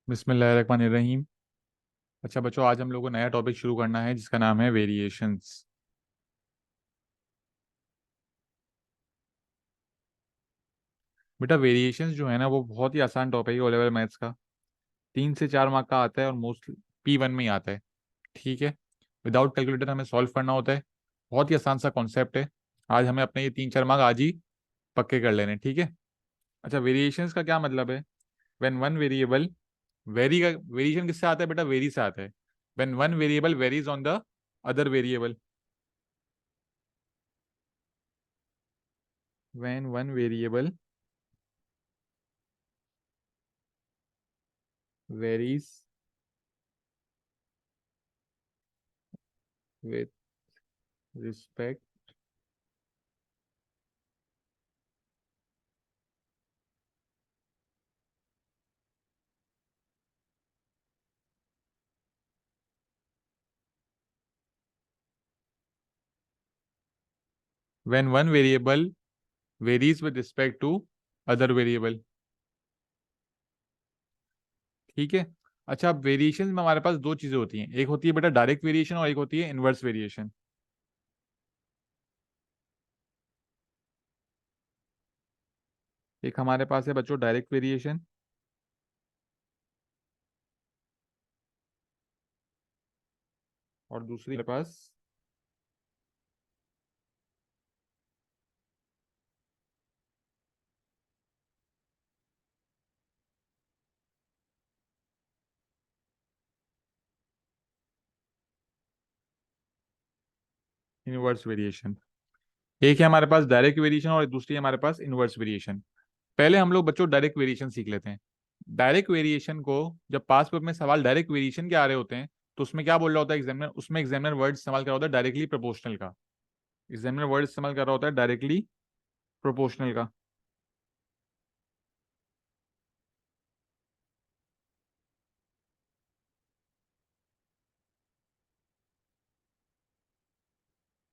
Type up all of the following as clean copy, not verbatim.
बिस्मिल्लाहिर्रहमानिर्रहीम। अच्छा बच्चों, आज हम लोग को नया टॉपिक शुरू करना है जिसका नाम है वेरिएशंस। बेटा वेरिएशंस जो है ना वो बहुत ही आसान टॉपिक है ओ लेवल मैथ्स का। 3 से 4 मार्क का आता है और मोस्ट P1 में ही आता है। ठीक है। विदाउट कैलकुलेटर हमें सॉल्व करना होता है। बहुत ही आसान सा कॉन्सेप्ट है। आज हमें अपने ये 3-4 मार्क आज ही पक्के कर लेने, ठीक है। अच्छा, वेरिएशंस का क्या मतलब है? व्हेन वन वेरिएबल वेरी का वेरिएशन किससे आता है बेटा? वेरी से आता है। When one variable varies on the other variable. When one variable varies with respect when one variable varies with respect to other variable। ठीक है। अच्छा, अब वेरिएशन में हमारे पास दो चीजें होती हैं, एक होती है बेटा डायरेक्ट वेरिएशन और एक होती है इनवर्स वेरिएशन। एक हमारे पास है बच्चों डायरेक्ट वेरिएशन और दूसरी हमारे पास इनवर्स वेरिएशन। एक है हमारे पास डायरेक्ट वेरिएशन और दूसरी है हमारे पास इनवर्स वेरिएशन। पहले हम लोग बच्चों डायरेक्ट वेरिएशन सीख लेते हैं। डायरेक्ट वेरिएशन को जब पास पेपर में सवाल डायरेक्ट वेरिएशन के आ रहे होते हैं तो उसमें क्या बोल रहा होता है एग्जामिनर? उसमें एग्जामिनर वर्ड इस्तेमाल कर रहा होता है डायरेक्टली प्रोपोर्शनल का। एग्जामिनर वर्ड इस्तेमाल कर रहा होता है डायरेक्टली प्रोपोर्शनल का।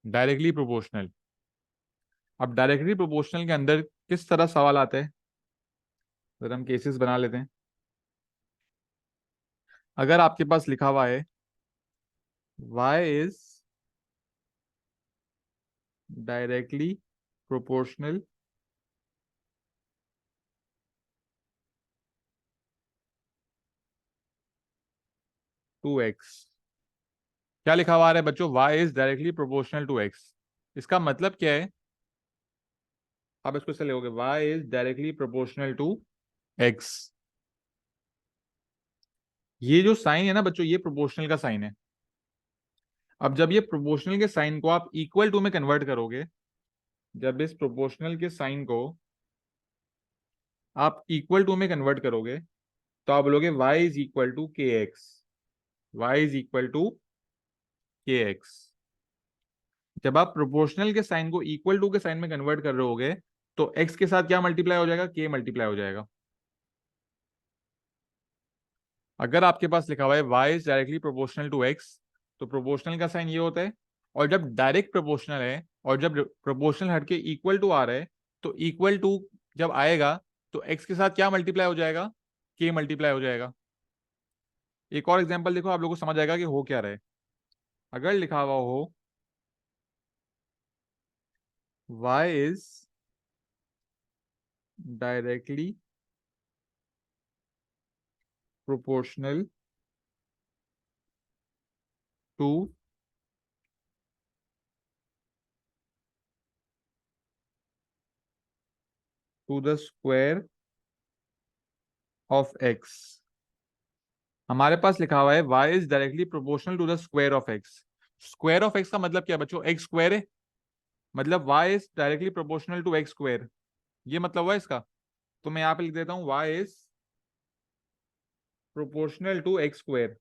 Directly proportional. अब डायरेक्टली प्रोपोर्शनल के अंदर किस तरह सवाल आते हैं, अगर हम केसेस बना लेते हैं। अगर आपके पास लिखा हुआ है y is directly proportional to x। क्या लिखा हुआ है बच्चों? y is directly proportional to x। इसका मतलब क्या है? आप इसको ऐसे लिखोगे y is directly proportional to x। ये जो साइन है ना बच्चों, ये प्रोपोर्शनल का साइन है। अब जब ये प्रोपोर्शनल के साइन को आप इक्वल टू में कन्वर्ट करोगे, जब इस प्रोपोर्शनल के साइन को आप इक्वल टू में कन्वर्ट करोगे तो आप बोलोगे y इज इक्वल टू के x. Y is equal to के एक्स। जब आप प्रोपोर्शनल के साइन को इक्वल टू के साइन में कन्वर्ट कर रहे होगे तो x के साथ क्या मल्टीप्लाई हो जाएगा? k मल्टीप्लाई हो जाएगा। अगर आपके पास लिखा हुआ है y is directly proportional to x, तो प्रोपोर्शनल का साइन ये होता है। और जब डायरेक्ट प्रोपोर्शनल है और जब प्रोपोर्शनल हटके इक्वल टू आ रहा है तो इक्वल टू जब आएगा तो x के साथ क्या मल्टीप्लाई हो जाएगा? k मल्टीप्लाई हो जाएगा। एक और एग्जांपल देखो, आप लोगों को समझ आएगा कि हो क्या रहा है। अगर लिखा हुआ हो y is directly proportional to the square of x। हमारे पास लिखा हुआ है y is directly proportional to the square of x। Square of x का मतलब क्या है बच्चों? x स्क्वायर है, मतलब y is directly proportional to x square. ये मतलब हुआ इसका। तो मैं यहाँ पे लिख देता हूँ y is proportional to x square.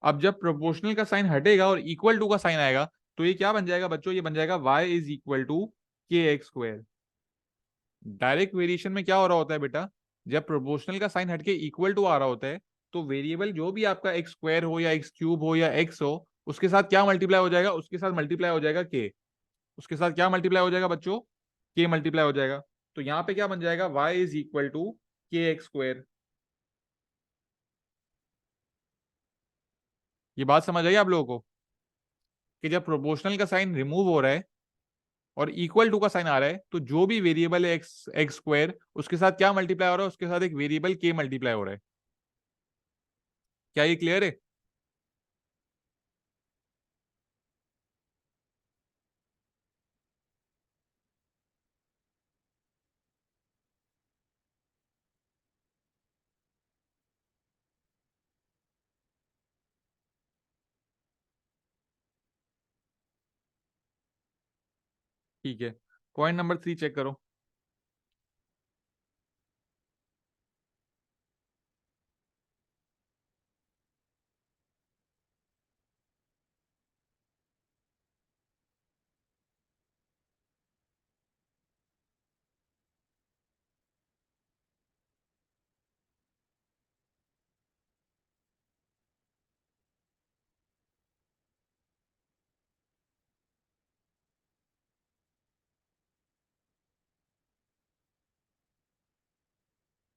अब जब प्रोपोर्शनल का साइन हटेगा और इक्वल टू का साइन आएगा तो ये क्या बन जाएगा बच्चों? ये बन जाएगा y इज इक्वल टू के एक्स स्क्वायर। डायरेक्ट वेरिएशन में क्या हो रहा होता है बेटा? जब प्रोपोर्शनल का साइन हटके इक्वल टू आ रहा होता है तो वेरिएबल जो भी आपका एक्स स्क्वायर हो या एक्स क्यूब हो या एक्स हो उसके साथ क्या मल्टीप्लाई हो जाएगा? उसके साथ मल्टीप्लाई हो जाएगा के। उसके साथ क्या मल्टीप्लाई हो जाएगा बच्चों? के मल्टीप्लाई हो जाएगा। तो यहाँ पे क्या बन जाएगा? y इज इक्वल टू के एक्स स्क्वायर। ये बात समझ आई आप लोगों को कि जब प्रोपोर्शनल का साइन रिमूव हो रहा है और इक्वल टू का साइन आ रहा है, तो जो भी वेरिएबल है एक्स एक्स स्क्वायर, उसके साथ क्या मल्टीप्लाई हो रहा है, उसके साथ एक वेरिएबल के मल्टीप्लाई हो रहा है। क्या ये क्लियर है? ठीक है, पॉइंट नंबर 3 चेक करो।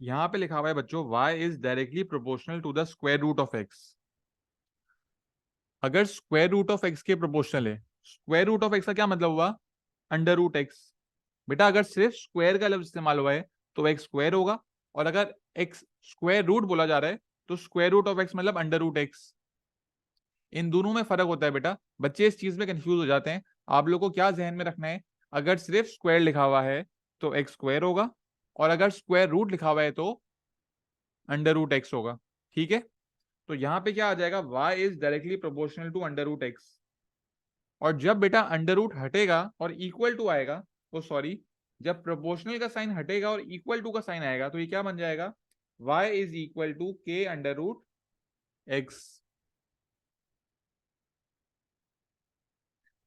यहां पे लिखा हुआ है बच्चों, y is directly proportional to the square root of x. अगर स्क्वायर रूट ऑफ एक्स के प्रोपोर्शनल है, स्क्वायर रूट ऑफ एक्स का क्या मतलब हुआ? Under root x. बेटा अगर सिर्फ स्क्वायर का लफ्ज इस्तेमाल हुआ है तो एक्स स्क्वायर होगा, और अगर एक्स स्क्वायर रूट बोला जा रहा है तो स्क्वायर रूट ऑफ एक्स मतलब अंडर रूट एक्स। इन दोनों में फर्क होता है बेटा, बच्चे इस चीज में कंफ्यूज हो जाते हैं। आप लोग को क्या जहन में रखना है, अगर सिर्फ स्क्वायर लिखा हुआ है तो एक्स स्क्वायर होगा, और अगर स्क्वायर रूट लिखा हुआ है तो अंडर रूट एक्स होगा। ठीक है, तो यहां पे क्या आ जाएगा, y is directly proportional to under root x. और जब बेटा अंडर रूट हटेगा और इक्वल टू आएगा, वो सॉरी, जब प्रोपोर्शनल का साइन हटेगा और इक्वल टू का साइन आएगा, तो ये क्या बन जाएगा, y इज इक्वल टू के अंडर रूट एक्स।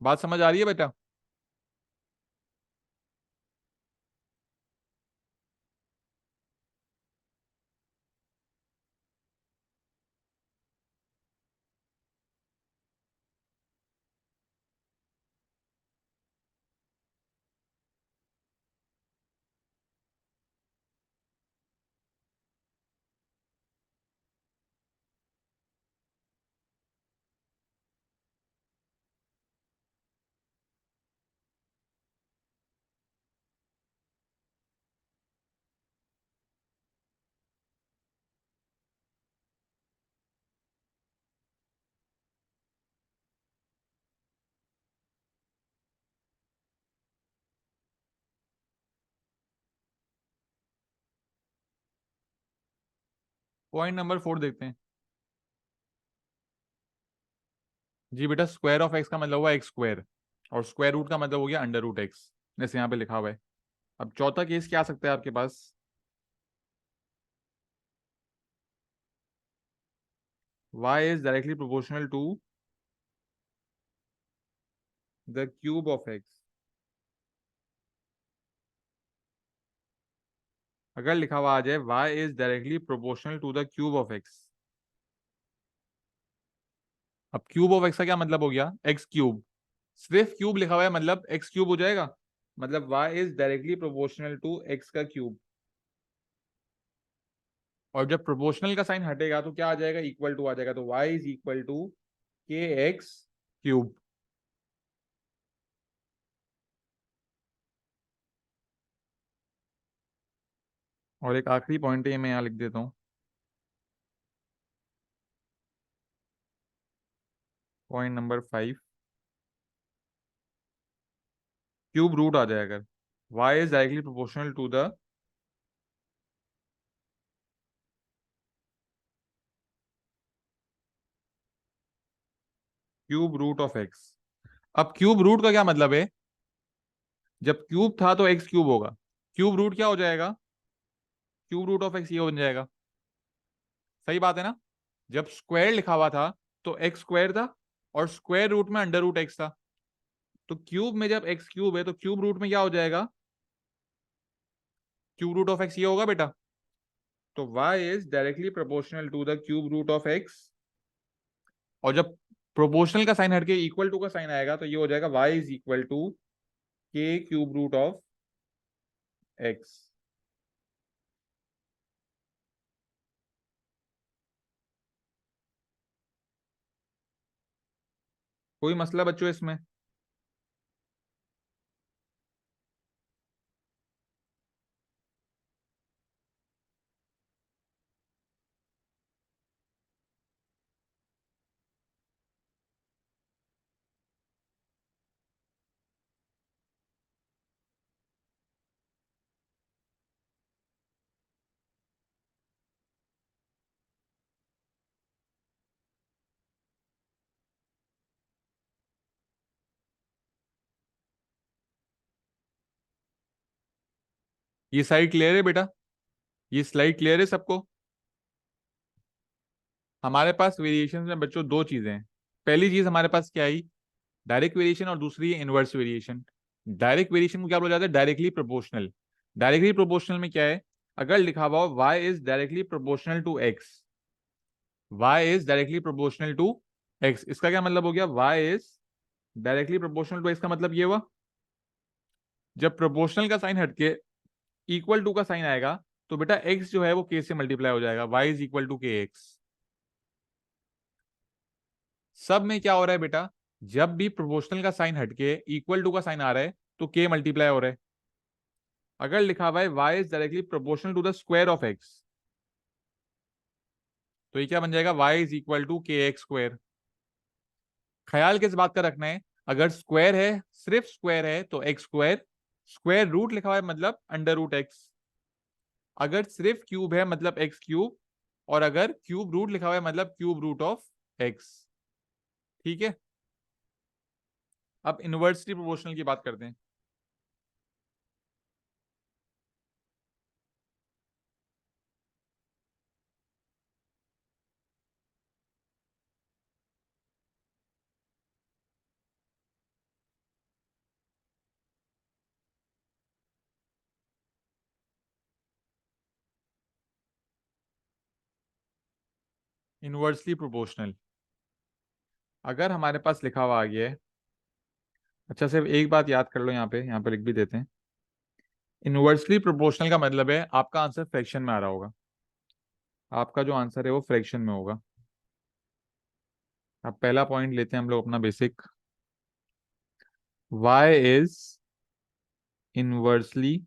बात समझ आ रही है बेटा? पॉइंट नंबर 4 देखते हैं। जी बेटा, स्क्वायर ऑफ एक्स का मतलब हुआ एक्स स्क्वायर, और स्क्वायर रूट का मतलब हो गया अंडर रूट एक्स, जैसे यहाँ पे लिखा हुआ है। अब चौथा केस क्या आ सकता है आपके पास, y is directly proportional to the cube of x. अगर लिखा हुआ आ जाए y is directly proportional to the cube of x. अब क्यूब ऑफ एक्स का क्या मतलब हो गया, एक्स क्यूब। सिर्फ क्यूब लिखा हुआ है मतलब एक्स क्यूब हो जाएगा, मतलब y is directly proportional to x का क्यूब। और जब प्रोपोर्शनल का साइन हटेगा तो क्या आ जाएगा, इक्वल टू आ जाएगा, तो y इज इक्वल टू के एक्स क्यूब। और एक आखिरी पॉइंट है, ये मैं यहाँ लिख देता हूँ, पॉइंट नंबर 5, क्यूब रूट आ जाएगा अगर y is directly proportional to the cube root of x. अब क्यूब रूट का क्या मतलब है, जब क्यूब था तो एक्स क्यूब होगा, क्यूब रूट क्या हो जाएगा, क्यूब रूट ऑफ एक्स ये बन जाएगा। सही बात है ना? जब स्क्वायर लिखा हुआ था तो एक्स स्क्वायर था, और स्क्वायर रूट में अंडर रूट एक्स था, तो क्यूब में जब एक्स क्यूब है तो क्यूब रूट में क्या हो जाएगा, क्यूब रूट ऑफ एक्स ये होगा बेटा। तो y is directly proportional to the cube root of x, और जब प्रोपोर्शनल का साइन हटके इक्वल टू का साइन आएगा तो ये हो जाएगा y इज इक्वल टू के क्यूब रूट ऑफ एक्स। कोई मसला बच्चों इसमें? ये साइड क्लियर है बेटा? ये स्लाइड क्लियर है सबको? हमारे पास वेरिएशन में बच्चों दो चीजें हैं। पहली चीज हमारे पास क्या आई? डायरेक्ट वेरिएशन, और दूसरी है इनवर्स वेरिएशन। डायरेक्ट वेरिएशन को क्या बोला जाता है? Directly proportional. डायरेक्टली प्रोपोर्शनल में क्या है? अगर लिखा हुआ हो y is directly proportional to x, y is directly proportional to x, इसका क्या मतलब हो गया? y is directly proportional to x का मतलब ये हुआ, जब प्रोपोर्शनल का साइन हटके इक्वल टू का साइन आएगा तो बेटा x जो है वो k से मल्टीप्लाई हो जाएगा, y इज इक्वल टू के एक्स। सब में क्या हो रहा है बेटा? जब भी प्रोपोर्शनल का साइन हटके इक्वल टू का साइन आ रहा है तो k मल्टीप्लाई हो रहा है। अगर लिखा हुआ है y is directly proportional to the square of x, तो ये क्या बन जाएगा? y इज इक्वल टू के एक्स स्क्वायर। ख्याल किस बात का रखना है? अगर स्क्वायर है, सिर्फ स्क्वायर है तो एक्स स्क्वायर, स्क्वायर रूट लिखा हुआ है मतलब अंडर रूट एक्स। अगर सिर्फ क्यूब है मतलब एक्स क्यूब, और अगर क्यूब रूट लिखा हुआ है मतलब क्यूब रूट ऑफ एक्स। ठीक है, अब इनवर्सली प्रोपोर्शनल की बात करते हैं। इनवर्सली प्रोपोर्शनल अगर हमारे पास लिखा हुआ आ गया है, अच्छा सिर्फ एक बात याद कर लो, यहाँ पे लिख भी देते हैं। इनवर्सली प्रोपोर्शनल का मतलब है आपका आंसर फ्रैक्शन में आ रहा होगा, आपका जो आंसर है वो फ्रैक्शन में होगा। अब पहला पॉइंट लेते हैं हम लोग अपना basic. y is inversely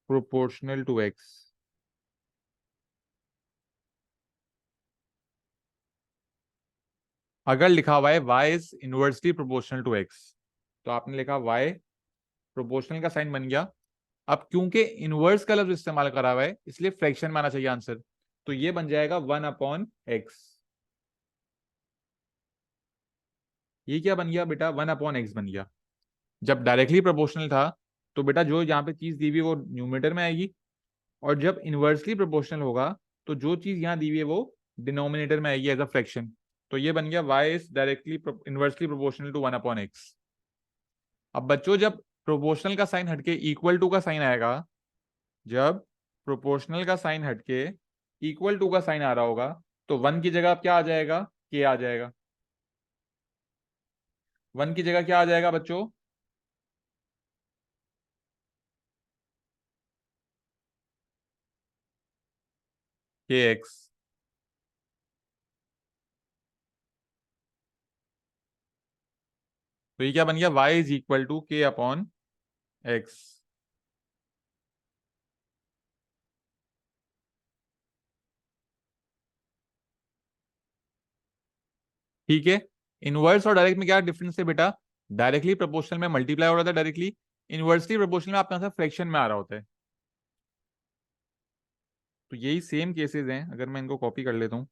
proportional to x। अगर लिखा हुआ है y is inversely proportional to x, तो आपने लिखा y, प्रोपोर्शनल का साइन बन गया। अब क्योंकि इनवर्स का लफ्ज इस्तेमाल करा हुआ है इसलिए फ्रैक्शन में आना चाहिए आंसर, तो ये बन जाएगा 1/x। ये क्या बन गया बेटा? 1/x बन गया। जब डायरेक्टली प्रोपोर्शनल था तो बेटा जो यहाँ पे चीज दी हुई है वो न्यूमरेटर में आएगी, और जब इनवर्सली प्रोपोर्शनल होगा तो जो चीज यहाँ दी हुई है वो डिनोमिनेटर में आएगी एज अ फ्रैक्शन। तो ये बन गया y is directly inversely proportional to 1/x। अब बच्चों जब प्रोपोर्शनल का साइन हटके इक्वल टू का साइन आएगा, जब प्रोपोर्शनल का साइन हटके इक्वल टू का साइन आ रहा होगा तो वन की जगह अब क्या आ जाएगा? के आ जाएगा। वन की जगह क्या आ जाएगा बच्चों? के एक्स। तो ये क्या बन गया? y is equal to k upon x. ठीक है, इनवर्स और डायरेक्ट में क्या डिफरेंस है बेटा? डायरेक्टली प्रोपोर्शनल में मल्टीप्लाई हो रहा था डायरेक्टली, इनवर्सली प्रोपोर्शनल में आपका आंसर फ्रैक्शन में आ रहा होता है। तो यही सेम केसेस हैं, अगर मैं इनको कॉपी कर लेता हूँ।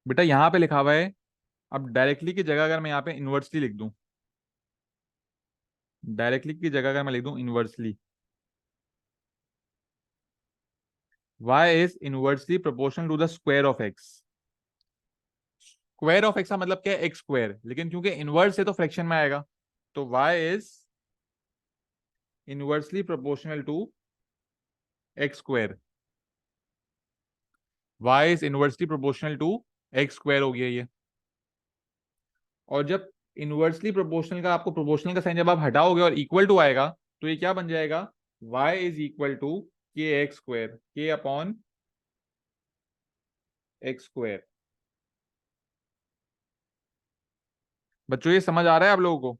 बेटा यहाँ पे लिखा हुआ है, अब डायरेक्टली की जगह अगर मैं यहाँ पे इनवर्सली लिख दूं, डायरेक्टली की जगह अगर मैं लिख दूं inversely, y is inversely proportional to the square of x. Square of x का मतलब क्या है, एक्स स्क्वायर, लेकिन क्योंकि इनवर्स है तो फ्रैक्शन में आएगा। तो y is inversely proportional to x square. Y is inversely proportional to x square हो गया ये। और जब इनवर्सली प्रोपोर्शनल का, आपको प्रोपोर्शनल का साइन जब आप हटाओगे और इक्वल टू आएगा, तो ये क्या बन जाएगा, y इज इक्वल टू के एक्स स्क्वायर, के अपॉन एक्स स्क्वायर। बच्चों ये समझ आ रहा है आप लोगों को?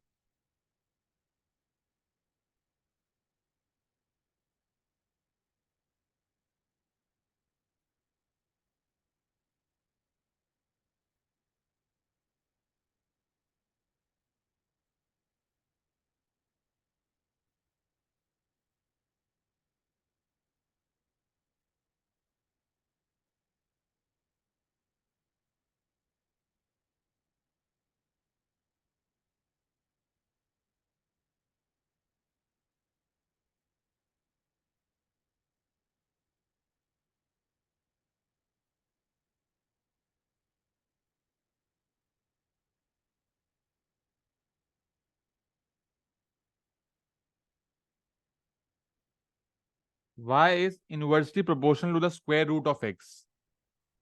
y is inversely proportional to the square root of x।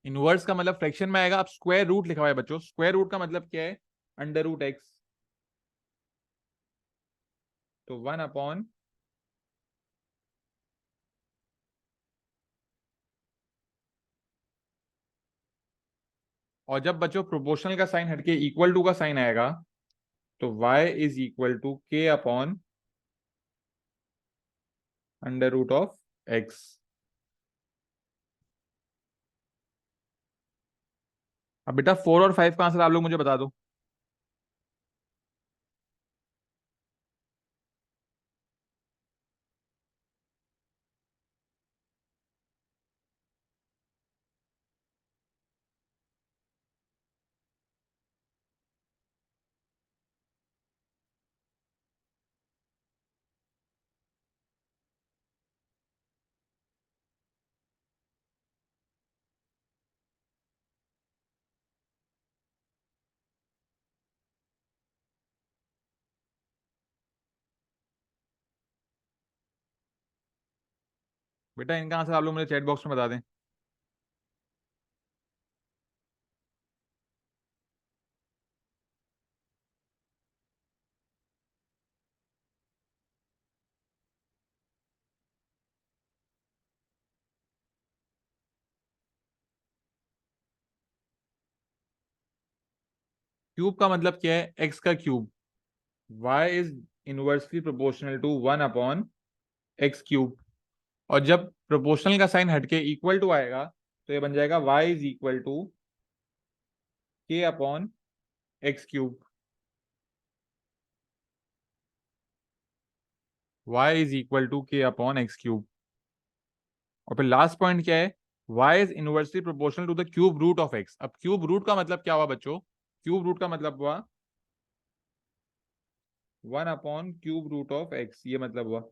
Inverse का मतलब फ्रैक्शन में आएगा। अब स्क्वायर रूट लिखा हुआ है बच्चों, स्क्वायर रूट का मतलब क्या है, अंडर रूट एक्स। तो 1 अपॉन, और जब बच्चों प्रोपोर्शनल का साइन हटके इक्वल टू का साइन आएगा, तो y is equal to k upon under root of x. अब बेटा 4 और 5 का आंसर आप लोग मुझे बता दो। बेटा इनका आंसर आप लोग मुझे चैट बॉक्स में बता दें। क्यूब का मतलब क्या है, एक्स का cube. y is inversely proportional to 1 upon x cube. और जब प्रोपोर्शनल का साइन हटके इक्वल टू आएगा, तो ये बन जाएगा y is equal to k upon x cube. y is equal to k upon x cube. और फिर लास्ट पॉइंट क्या है, y is inversely proportional to the cube root of x. अब क्यूब रूट का मतलब क्या हुआ बच्चों, क्यूब रूट का मतलब हुआ 1 upon cube root of x, ये मतलब हुआ।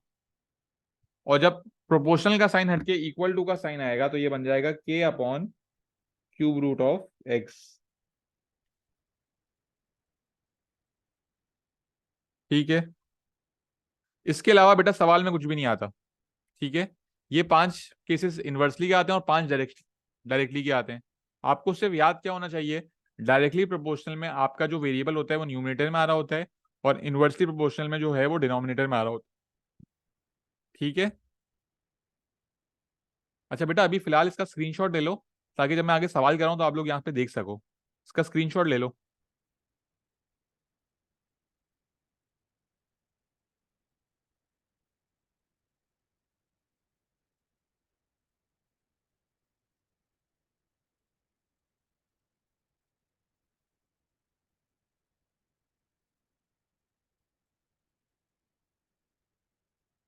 और जब प्रोपोर्शनल का साइन हटके इक्वल टू का साइन आएगा, तो ये बन जाएगा k upon cube root of x. ठीक है। इसके अलावा बेटा सवाल में कुछ भी नहीं आता। ठीक है। ये 5 केसेस इनवर्सली के आते हैं और 5 डायरेक्टली के आते हैं। आपको सिर्फ याद क्या होना चाहिए, डायरेक्टली प्रोपोर्शनल में आपका जो वेरिएबल होता है वो न्यूमरेटर में आ रहा होता है, और इनवर्सली प्रोपोर्शनल में जो है वो डिनोमिनेटर में आ रहा होता है। ठीक है। अच्छा बेटा अभी फिलहाल इसका स्क्रीनशॉट ले लो, ताकि जब मैं आगे सवाल कर रहा हूं तो आप लोग यहाँ पे देख सको। इसका स्क्रीनशॉट ले लो।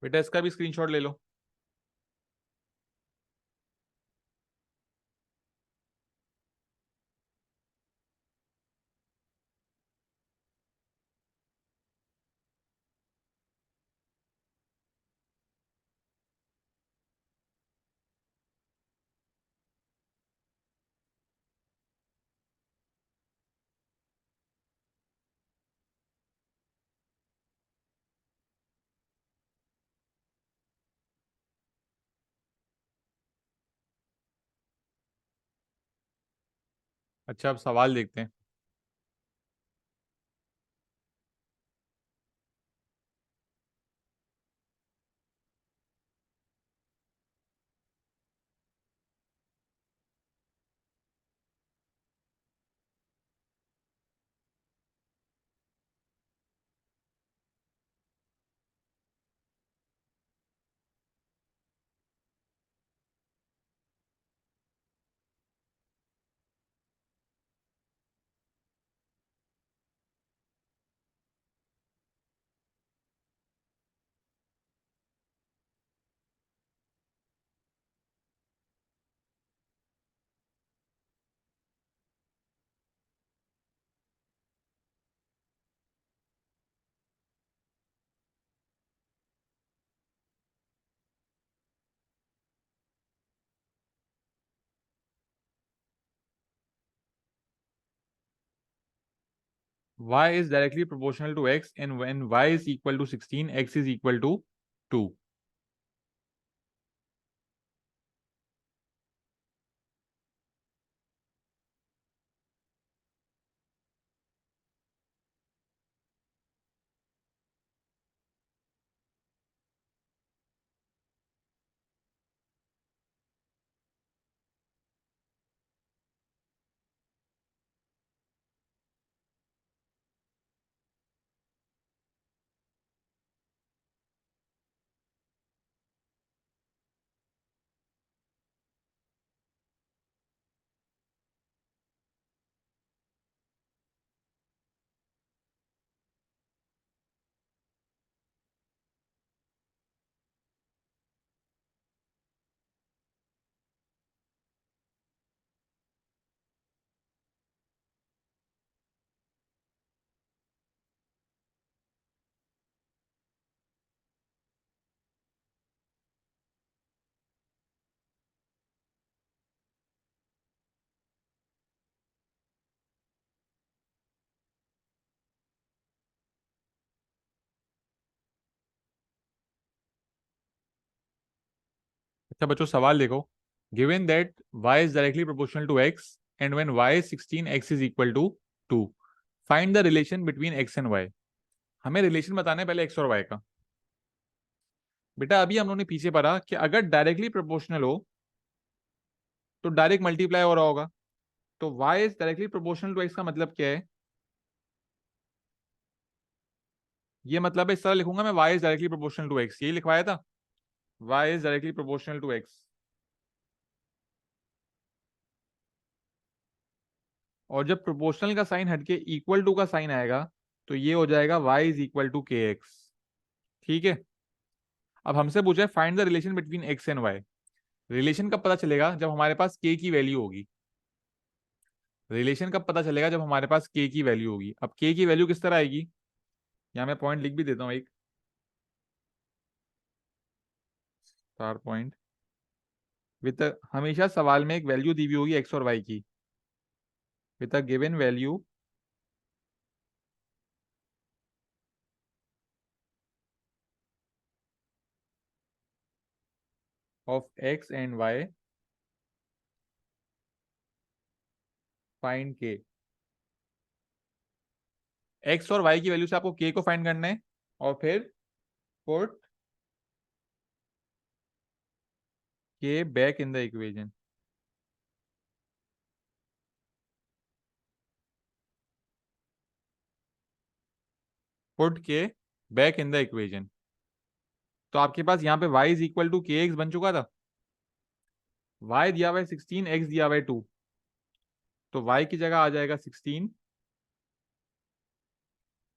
बेटा इसका भी स्क्रीनशॉट ले लो। अच्छा, अब सवाल देखते हैं। y is directly proportional to x and when y is equal to 16 x is equal to 2। अच्छा बच्चों, सवाल देखो। Given that y is directly proportional to x and when y is 16 x is equal to 2, find the relation between x and y। हमें relation बताना है पहले x और y का। बेटा अभी हम लोगों ने पीछे पढ़ा कि अगर डायरेक्टली प्रोपोर्शनल हो तो डायरेक्ट मल्टीप्लाई हो रहा होगा। तो y is directly proportional to x का मतलब क्या है? ये मतलब है, इस तरह लिखूंगा मैं, y is directly proportional to x, यही लिखवाया था, y is directly proportional to x। और जब प्रोपोर्शनल का साइन हटके इक्वल टू का साइन आएगा तो ये हो जाएगा y इज इक्वल टू के एक्स। ठीक है। अब हमसे पूछा है find the relation between x and y। Relation कब पता चलेगा? जब हमारे पास k की वैल्यू होगी। रिलेशन कब पता चलेगा? जब हमारे पास k की वैल्यू होगी। अब k की वैल्यू किस तरह आएगी? यहाँ मैं पॉइंट लिख भी देता हूँ, एक स्टार पॉइंट विद, हमेशा सवाल में एक वैल्यू दी हुई होगी x और y की, with a given value of x and y, find k। x और y की वैल्यू से आपको k को फाइंड करना है और फिर put k back in the equation. Put k back in the equation. तो आपके पास यहाँ पे y इज इक्वल टू के एक्स बन चुका था। y दिया हुआ है 16, x दिया हुआ है 2, तो y की जगह आ जाएगा 16,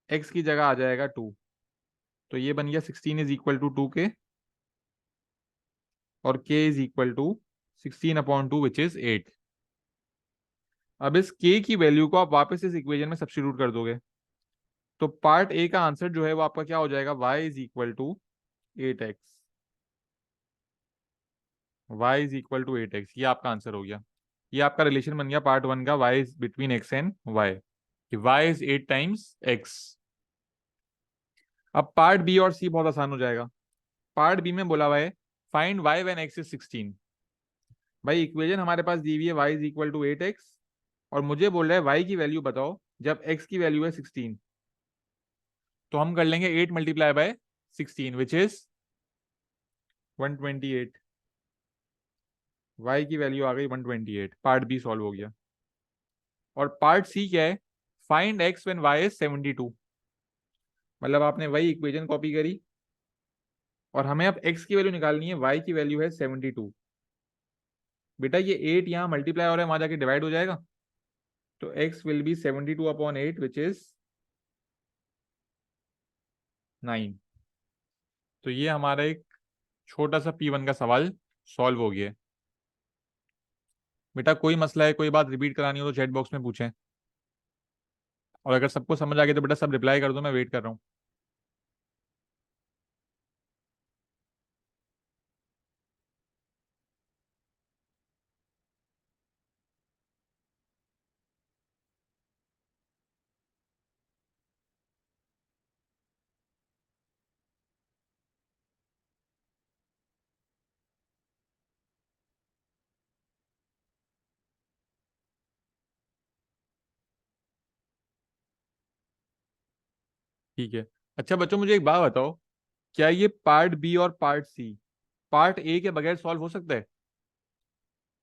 x की जगह आ जाएगा 2। तो ये बन गया 16 इज इक्वल टू 2k और k is equal to 16/2 which is 8। अब इस k की वैल्यू को आप वापस इस इक्वेशन में सब्स्टिट्यूट कर दोगे तो पार्ट ए का आंसर जो है वो आपका क्या हो जाएगा? y is equal to 8x। y is equal to 8x, ये आपका आंसर हो गया। ये आपका रिलेशन बन गया पार्ट वन का, y is between x and y, कि y इज 8 टाइम्स x। अब पार्ट बी और सी बहुत आसान हो जाएगा। पार्ट बी में बोला हुआ है find y when x is 16। भाई इक्वेशन हमारे पास दी हुई है y is equal to 8x और मुझे बोल रहा है वाई की वैल्यू बताओ जब एक्स की वैल्यू है 16। तो हम कर लेंगे 8 multiply by 16 which is 128। Y की वैल्यू आ गई 128। पार्ट बी सॉल्व हो गया। और पार्ट सी क्या है? Find x when y is 72। मतलब आपने वही इक्वेशन कॉपी करी और हमें अब एक्स की वैल्यू निकालनी है, वाई की वैल्यू है 72। बेटा ये 8 यहाँ मल्टीप्लाई हो रहा है, वहां जाके डिवाइड हो जाएगा। तो x will be 72 upon 8 which is 9। तो ये हमारा एक छोटा सा P1 का सवाल सॉल्व हो गया है। बेटा कोई मसला है, कोई बात रिपीट करानी हो तो चैट बॉक्स में पूछें। और अगर सबको समझ आ गया तो बेटा सब रिप्लाई कर दो, मैं वेट कर रहा हूँ। ठीक है। अच्छा बच्चों मुझे एक बात बताओ, क्या ये पार्ट बी और पार्ट सी पार्ट ए के बगैर सॉल्व हो सकता है?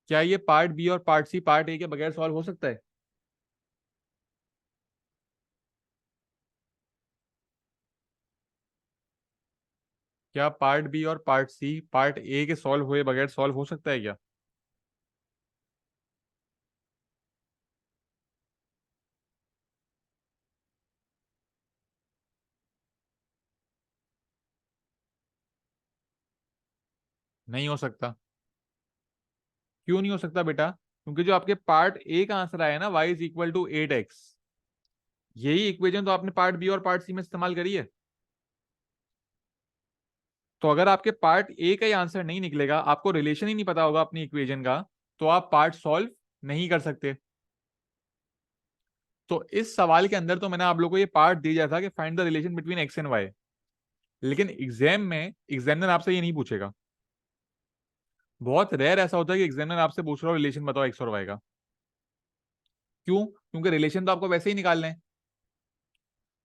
क्या ये पार्ट बी और पार्ट सी पार्ट ए के बगैर सॉल्व हो सकता है? क्या पार्ट बी और पार्ट सी पार्ट ए के सॉल्व हुए बगैर सॉल्व हो सकता है क्या? नहीं हो सकता। क्यों नहीं हो सकता बेटा? क्योंकि जो आपके पार्ट ए का आंसर आया ना, y is equal to 8x, यही इक्वेशन तो आपने पार्ट बी और पार्ट सी में इस्तेमाल करी है। तो अगर आपके पार्ट ए का ही आंसर नहीं निकलेगा, आपको रिलेशन ही नहीं पता होगा अपनी इक्वेशन का, तो आप पार्ट सॉल्व नहीं कर सकते। तो इस सवाल के अंदर तो मैंने आप लोगों को ये पार्ट दिया था कि find the relation between x and y. लेकिन एग्जाम में एग्जामिनर आपसे ये नहीं पूछेगा। बहुत रेयर ऐसा होता है कि एग्जामिनर आपसे पूछ रहा हो रिलेशन बताओ एक्स और वाई का। क्यों? क्योंकि रिलेशन तो आपको वैसे ही निकालने हैं।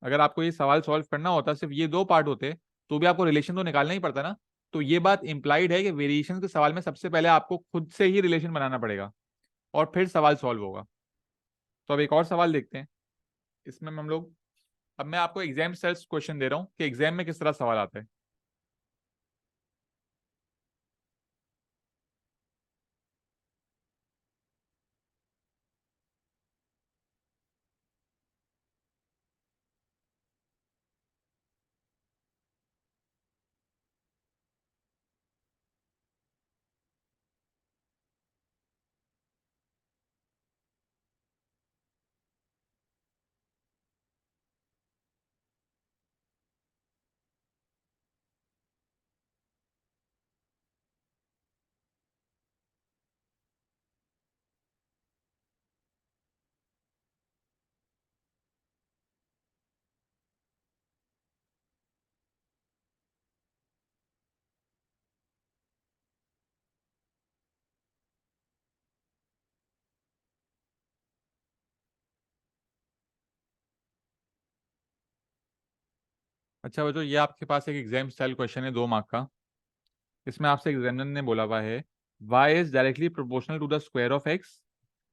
अगर आपको ये सवाल सॉल्व करना होता, सिर्फ ये दो पार्ट होते, तो भी आपको रिलेशन तो निकालना ही पड़ता ना। तो ये बात इंप्लाइड है कि वेरिएशन के सवाल में सबसे पहले आपको खुद से ही रिलेशन बनाना पड़ेगा और फिर सवाल सॉल्व होगा। तो अब एक और सवाल देखते हैं। इसमें हम लोग, अब मैं आपको एग्जाम स्टाइल क्वेश्चन दे रहा हूं कि एग्जाम में किस तरह सवाल आता है। अच्छा बच्चों, ये आपके पास एक एग्जाम स्टाइल क्वेश्चन है 2 मार्क का। इसमें आपसे एग्जामिनर ने बोला हुआ है y is directly proportional to the square of x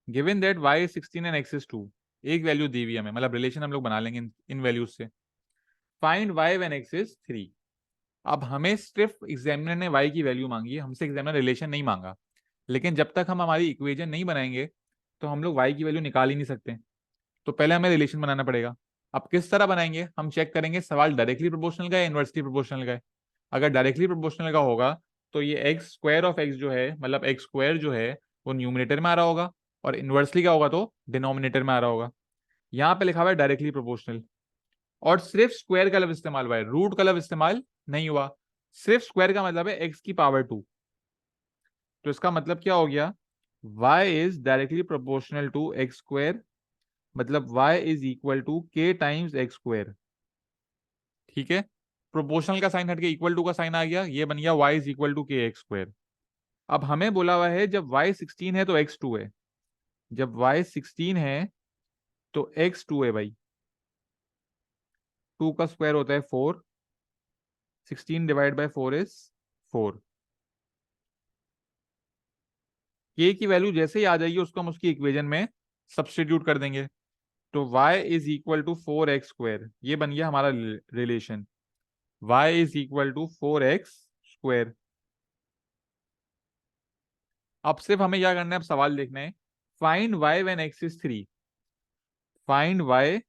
given that y is 16 and x is 2। एक वैल्यू दी हुई है हमें, मतलब रिलेशन हम लोग बना लेंगे इन वैल्यूज से। Find y when x is 3। अब हमें सिर्फ एग्जामिनर ने y की वैल्यू मांगी है, हमसे एग्जामिनर रिलेशन नहीं मांगा। लेकिन जब तक हम हमारी इक्वेशन नहीं बनाएंगे तो हम लोग y की वैल्यू निकाल ही नहीं सकते। तो पहले हमें रिलेशन बनाना पड़ेगा। अब किस तरह बनाएंगे? हम चेक करेंगे सवाल डायरेक्टली प्रोपोर्शनल का या इनवर्सली प्रोपोर्शनल का है। अगर डायरेक्टली प्रोपोर्शनल का होगा तो ये एक्स स्क्वायर ऑफ एक्स जो है, मतलब एक्स स्क्वायर जो है वो न्यूमिनेटर में आ रहा होगा, और इनवर्सली का होगा तो डिनोमिनेटर में आ रहा होगा। यहाँ पे लिखा हुआ है डायरेक्टली प्रोपोर्शनल, और सिर्फ स्क्वायर का लफ्ज इस्तेमाल हुआ है, रूट का लफ्ज इस्तेमाल नहीं हुआ। सिर्फ स्क्वायर का मतलब है एक्स की पावर 2। तो इसका मतलब क्या हो गया? y is directly proportional to x square, मतलब y is equal to k times x square. ठीक है। प्रोपोर्शनल का साइन हटके इक्वल टू का साइन आ गया, ये बन गया y इज इक्वल टू के एक्स स्क्वायर। अब हमें बोला हुआ है जब y 16 है तो x 2 है। जब y 16 है तो x 2 है भाई। 2 का स्क्वायर होता है 4। 16 डिवाइड बाय 4 इज 4। k की वैल्यू जैसे ही आ जाएगी उसको हम उसकी इक्वेशन में सब्स्टिट्यूट कर देंगे। तो y is equal to 4x square, ये बन गया हमारा relation. y is equal to 4x square. अब सिर्फ हमें क्या करना है, अब सवाल देखना है। Find y when x is 3। Find y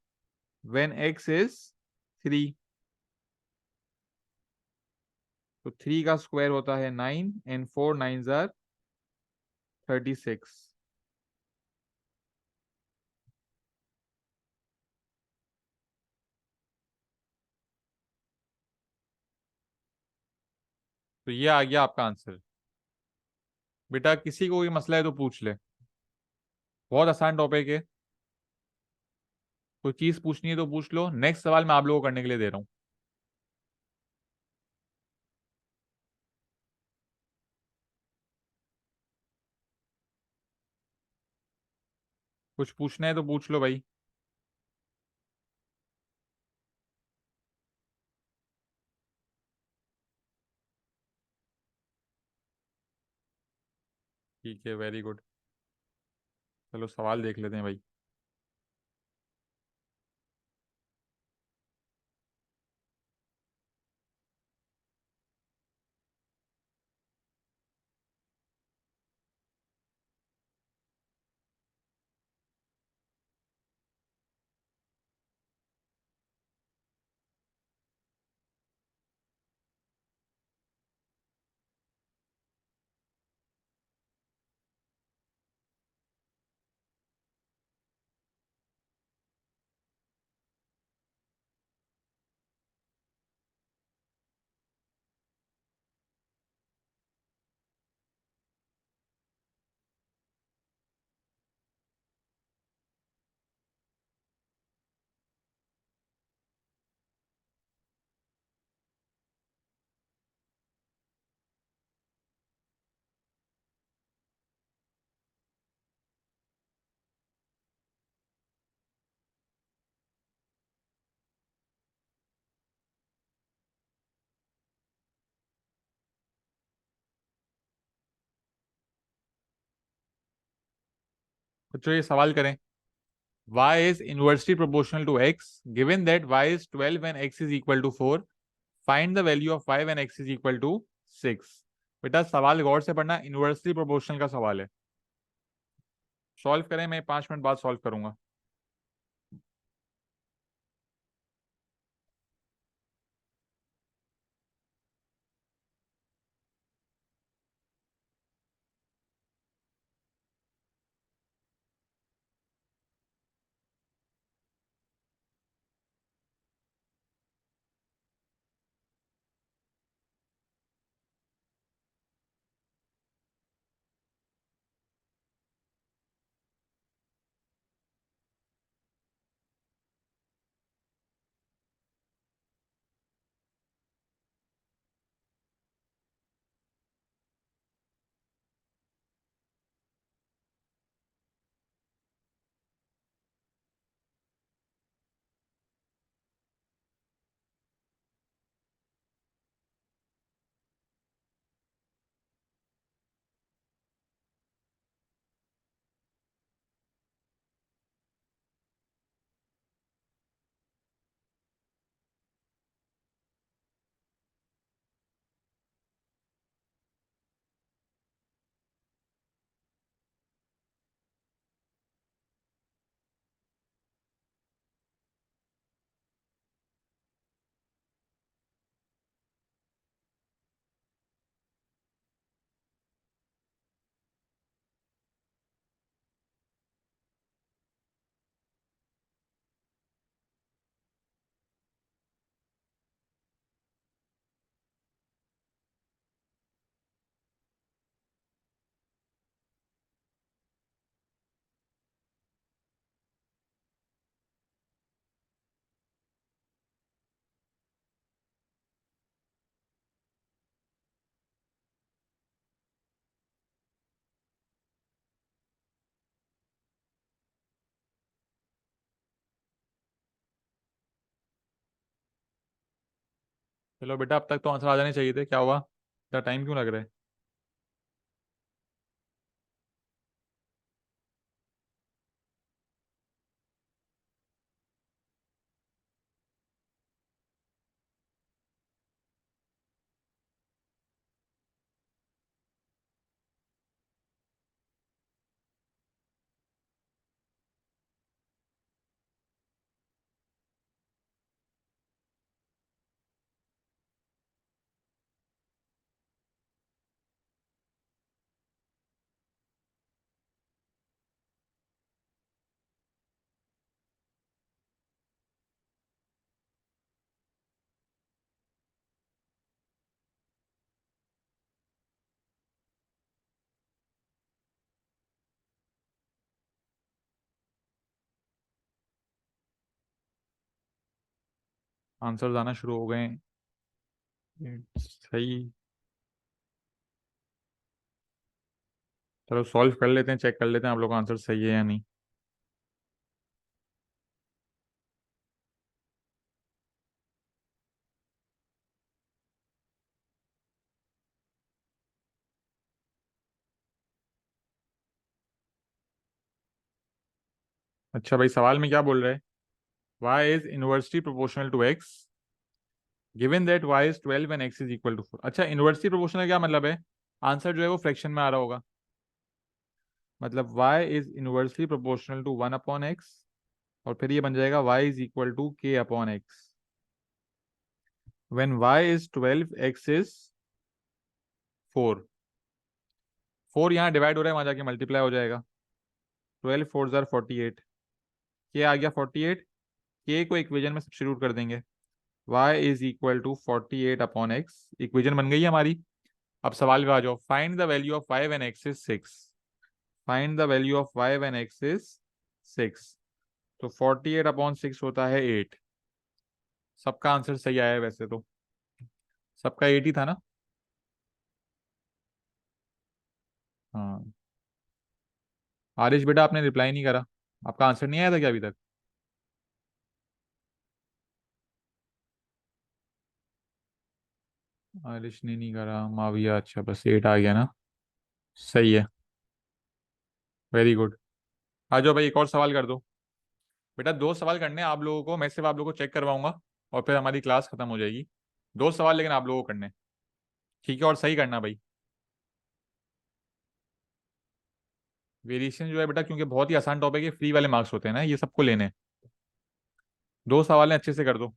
when x is 3। तो 3 का स्क्वायर होता है 9 एंड 4 नाइन्स आर 36। तो ये आ गया आपका आंसर। बेटा किसी को कोई मसला है तो पूछ ले, बहुत आसान टॉपिक है। कोई चीज पूछनी है तो पूछ लो, नेक्स्ट सवाल मैं आप लोगों को करने के लिए दे रहा हूँ। कुछ पूछना है तो पूछ लो भाई। ठीक है, वेरी गुड। चलो सवाल देख लेते हैं भाई। तो ये सवाल करें। y is inversely proportional to x given that y is 12 when x is equal to 4, find the value of y when x is equal to 6। बेटा सवाल गौर से पढ़ना, इनवर्सली प्रोपोर्शनल का सवाल है। सॉल्व करें, मैं 5 मिनट बाद सॉल्व करूंगा। चलो बेटा, अब तक तो आंसर आ जाने चाहिए थे, क्या हुआ, इतना टाइम क्यों लग रहा है? आंसर आना शुरू हो गए हैं। सही। चलो सॉल्व कर लेते हैं, चेक कर लेते हैं आप लोग का आंसर सही है या नहीं। अच्छा भाई, सवाल में क्या बोल रहे हैं? Y is inversely proportional to x given that y is 12 and x is equal to 4। अच्छा, इनवर्सली प्रोपोर्शनल क्या मतलब है? आंसर जो है वो फ्रैक्शन में आ रहा होगा। मतलब y is inversely proportional to 1/x, और फिर ये बन जाएगा y is equal to k/x। When y is 12, x is 4। 4 यहाँ डिवाइड हो रहा है, वहां जाके मल्टीप्लाई हो जाएगा। 12 4 जार 48, के आ गया 48। के को इक्वेशन में सब्स्टिट्यूट कर देंगे। y is equal to 48/x, equation बन गई है हमारी। अब सवाल पे आ जाओ, find the value of y when x is 6। Find the value of y when x is 6। तो 48/6 होता है 8। सबका आंसर सही आया है वैसे तो। सबका 8 ही था ना? हाँ। आरिश बेटा, आपने रिप्लाई नहीं करा। आपका आंसर नहीं आया था क्या अभी तक? आरिश ने नहीं करा, माविया, अच्छा बस 8 आ गया ना। सही है। Very good. आ जाओ भाई, एक और सवाल कर दो। बेटा, दो सवाल करने हैं आप लोगों को, मैं सिर्फ आप लोगों को चेक करवाऊंगा और फिर हमारी क्लास खत्म हो जाएगी। दो सवाल लेकिन आप लोगों को करने हैं, ठीक है? और सही करना भाई। वेरिएशन जो है बेटा, क्योंकि बहुत ही आसान टॉपिक है, फ्री वाले मार्क्स होते हैं ना, ये सबको लेने हैं। दो सवाल हैं, अच्छे से कर दो।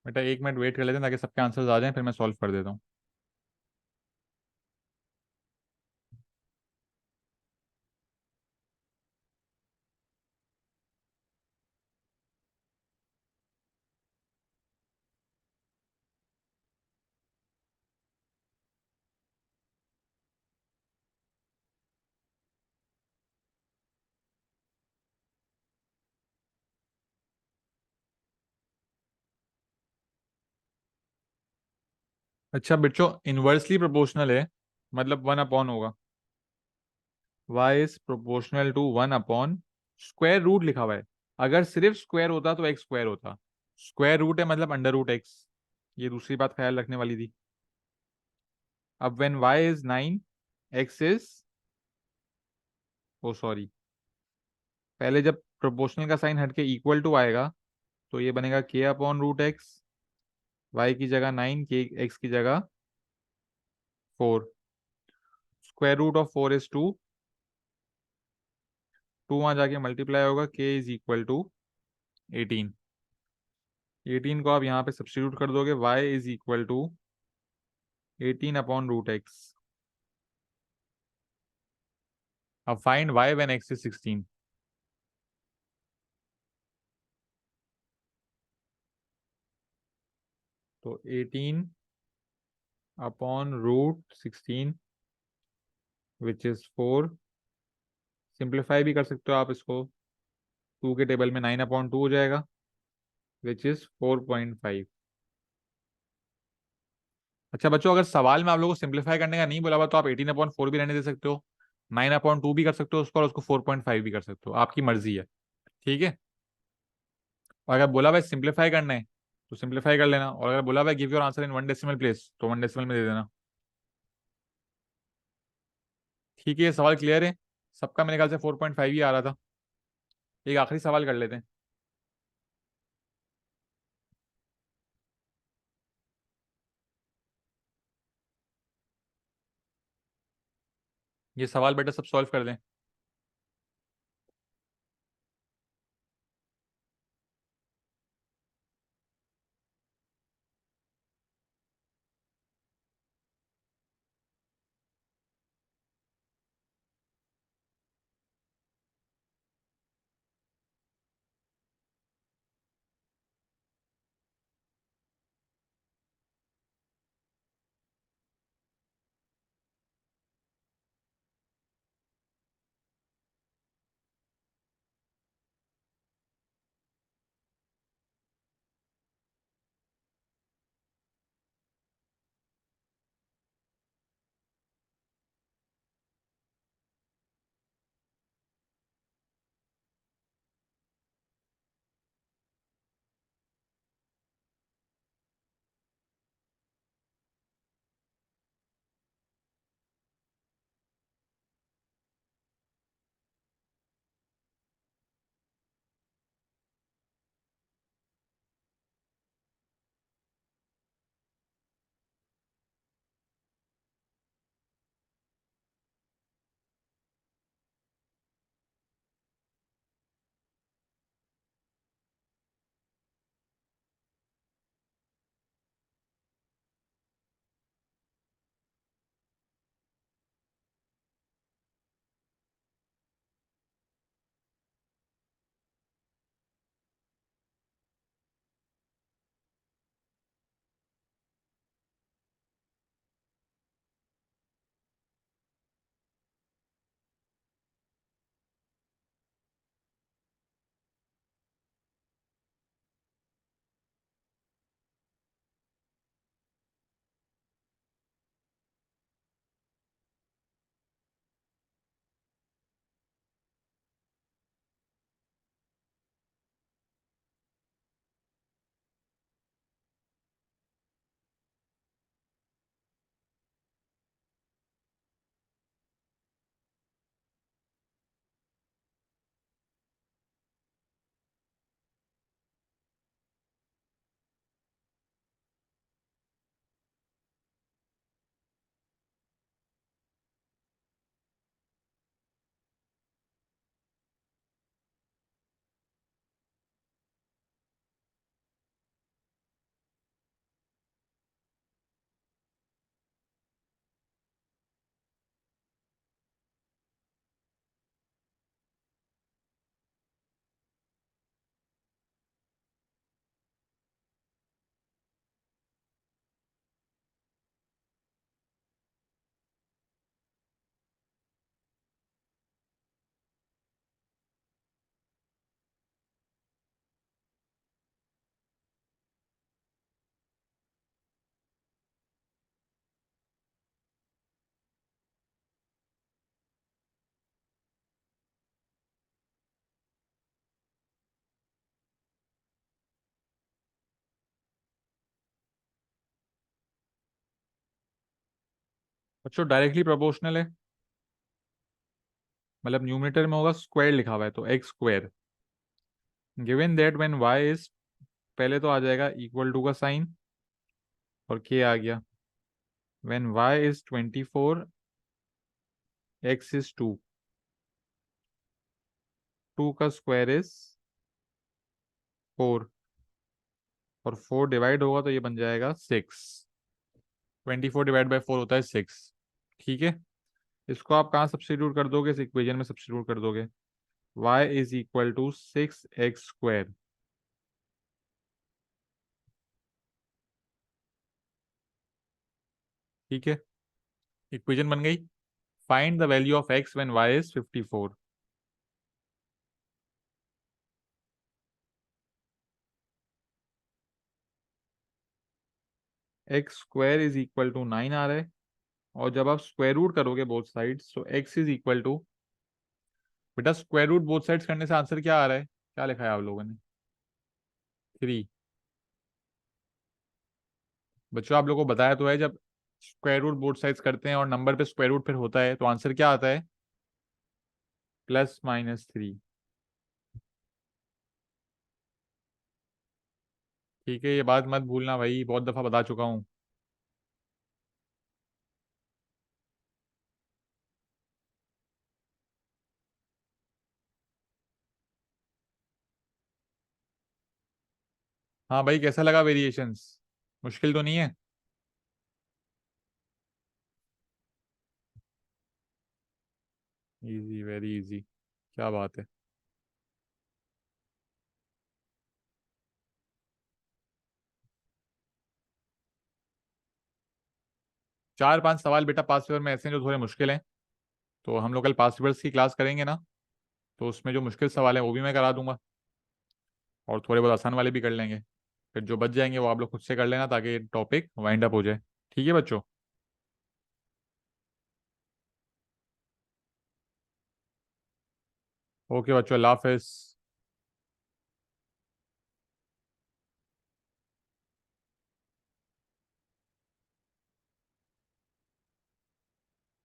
बेटा 1 मिनट वेट कर लेते हैं ताकि सबके आंसर्स आ जाएं, फिर मैं सॉल्व कर देता हूँ। अच्छा बच्चों, इनवर्सली प्रोपोर्शनल है, मतलब 1 अपॉन होगा। Y is proportional to 1 upon square root लिखा हुआ है। अगर सिर्फ स्क्वायर होता तो एक्स स्क्वायर होता। स्क्वायर रूट है मतलब अंडर रूट एक्स। ये दूसरी बात ख्याल रखने वाली थी। अब when y is 9, x is, oh sorry, पहले जब प्रोपोर्शनल का साइन हटके इक्वल टू आएगा तो ये बनेगा k/√x। वाई की जगह 9, के एक्स की जगह 4। Square root of 4 is 2। 2 वहां जाके मल्टीप्लाई होगा, k इज इक्वल टू 18। 18 को आप यहाँ पे सब्सटीट्यूट कर दोगे, y is equal to 18/√x। अब find y when x is 16। तो 18/√16 विच इज 4। सिंप्लीफाई भी कर सकते हो आप इसको, 2 के टेबल में 9/2 हो जाएगा विच इज 4.5। अच्छा बच्चों, अगर सवाल में आप लोगों को सिंप्लीफाई करने का नहीं बोला हुआ तो आप 18/4 भी रहने दे सकते हो, 9/2 भी कर सकते हो उसको, और उसको 4.5 भी कर सकते हो, आपकी मर्जी है। ठीक है। और अगर बोला भाई सिंप्लीफाई करना है तो सिंप्लीफाई कर लेना, और अगर बोला भाई give your answer in 1 decimal place तो 1 डेसिमल में दे देना। ठीक है, ये सवाल क्लियर है सबका? मेरे ख्याल से 4.5 ही आ रहा था। एक आखिरी सवाल कर लेते हैं। ये सवाल बेटा सब सॉल्व कर दें। बच्चों डायरेक्टली प्रोपोर्शनल है, मतलब न्यूमरेटर में होगा स्क्वायर लिखा हुआ है तो x square. Given that when y is, पहले तो आ जाएगा इक्वल टू का साइन और के आ गया। When y is 24, x is 2, 2 का स्क्वायर इज 4, और 4 डिवाइड होगा तो ये बन जाएगा 6। 24 डिवाइड बाई 4 होता है 6। ठीक है, इसको आप कहाँ सब्स्टिट्यूट कर दोगे, इस इक्वेशन में सब्स्टिट्यूट कर दोगे। y is equal to 6x square. ठीक है, इक्वेशन बन गई। Find the value of x when y is 54। X square is equal to 9 आ रहा है, और जब आप स्क्वायर रूट करोगे बोथ साइड्स तो x इज इक्वल टू, बेटा स्क्वायर रूट बोथ साइड्स करने से आंसर क्या आ रहा है, क्या लिखा है आप लोगों ने, 3। बच्चों आप लोगों को बताया तो है, जब स्क्वायर रूट बोथ साइड्स करते हैं और नंबर पे स्क्वायर रूट फिर होता है तो आंसर क्या आता है, +-3। ठीक है, ये बात मत भूलना भाई, बहुत दफा बता चुका हूँ। हाँ भाई, कैसा लगा वेरिएशंस, मुश्किल तो नहीं है? इजी, वेरी इजी, क्या बात है। 4-5 सवाल बेटा पास पेपर में ऐसे हैं जो थोड़े मुश्किल हैं, तो हम लोग कल पास पेपर्स की क्लास करेंगे ना, तो उसमें जो मुश्किल सवाल हैं वो भी मैं करा दूंगा, और थोड़े बहुत आसान वाले भी कर लेंगे। फिर जो बच जाएंगे वो आप लोग खुद से कर लेना, ताकि टॉपिक वाइंड अप हो जाए। ठीक है बच्चों। ओके बच्चों, अल्लाह हाफिज़।